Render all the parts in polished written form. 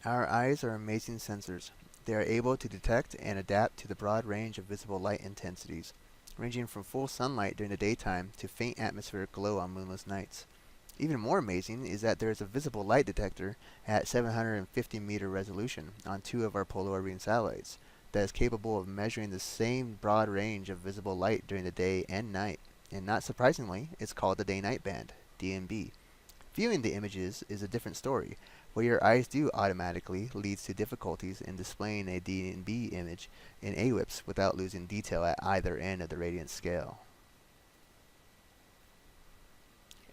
Our eyes are amazing sensors. They are able to detect and adapt to the broad range of visible light intensities, ranging from full sunlight during the daytime to faint atmospheric glow on moonless nights. Even more amazing is that there is a visible light detector at 750-meter resolution on two of our polar orbiting satellites that is capable of measuring the same broad range of visible light during the day and night. And not surprisingly, it's called the day-night band, DNB. Viewing the images is a different story. What your eyes do automatically leads to difficulties in displaying a DNB image in AWIPS without losing detail at either end of the radiance scale.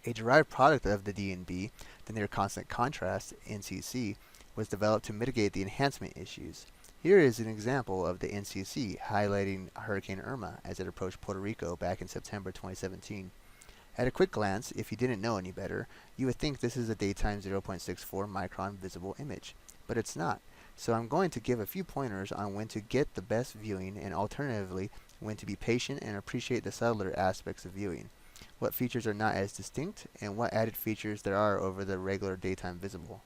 A derived product of the DNB, the near constant contrast (NCC), was developed to mitigate the enhancement issues. Here is an example of the NCC highlighting Hurricane Irma as it approached Puerto Rico back in September 2017. At a quick glance, if you didn't know any better, you would think this is a daytime 0.64 micron visible image, but it's not. So I'm going to give a few pointers on when to get the best viewing and alternatively when to be patient and appreciate the subtler aspects of viewing, what features are not as distinct, and what added features there are over the regular daytime visible.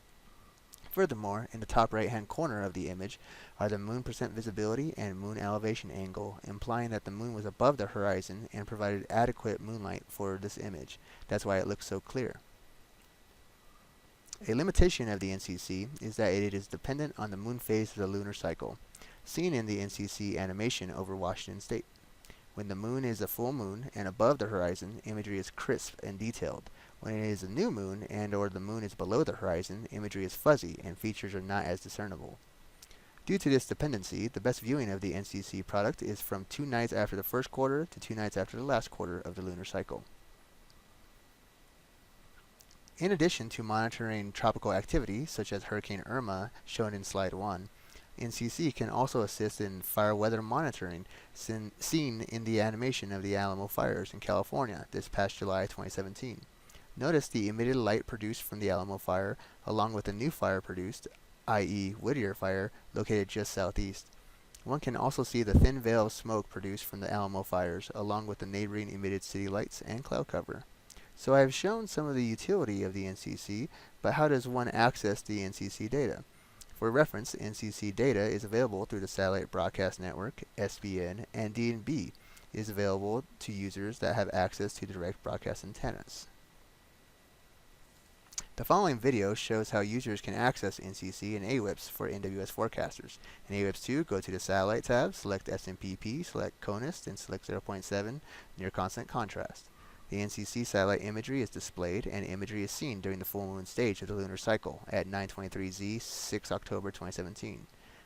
Furthermore, in the top right-hand corner of the image are the moon percent visibility and moon elevation angle, implying that the moon was above the horizon and provided adequate moonlight for this image. That's why it looks so clear. A limitation of the NCC is that it is dependent on the moon phase of the lunar cycle, seen in the NCC animation over Washington State. When the moon is a full moon and above the horizon, imagery is crisp and detailed. When it is a new moon and or the moon is below the horizon, imagery is fuzzy and features are not as discernible. Due to this dependency, the best viewing of the NCC product is from 2 nights after the first quarter to 2 nights after the last quarter of the lunar cycle. In addition to monitoring tropical activity, such as Hurricane Irma, shown in slide 1, NCC can also assist in fire weather monitoring, seen in the animation of the Alamo fires in California this past July 2017. Notice the emitted light produced from the Alamo fire, along with the new fire produced, i.e. Whittier fire, located just southeast. One can also see the thin veil of smoke produced from the Alamo fires, along with the neighboring emitted city lights and cloud cover. So I have shown some of the utility of the NCC, but how does one access the NCC data? For reference, NCC data is available through the Satellite Broadcast Network, SBN, and DNB is available to users that have access to direct broadcast antennas. The following video shows how users can access NCC and AWIPS for NWS forecasters. In AWIPS 2, go to the Satellite tab, select SMPP, select CONUS, and select 0.7 near constant contrast. The NCC satellite imagery is displayed and imagery is seen during the full moon stage of the lunar cycle at 9:23Z 6 October 2017.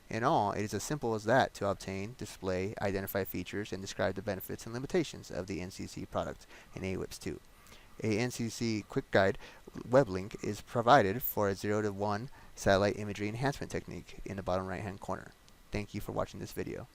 In all, it is as simple as that to obtain, display, identify features, and describe the benefits and limitations of the NCC product in AWIPS 2. A NCC quick guide web link is provided for a 0 to 1 satellite imagery enhancement technique in the bottom right hand corner. Thank you for watching this video.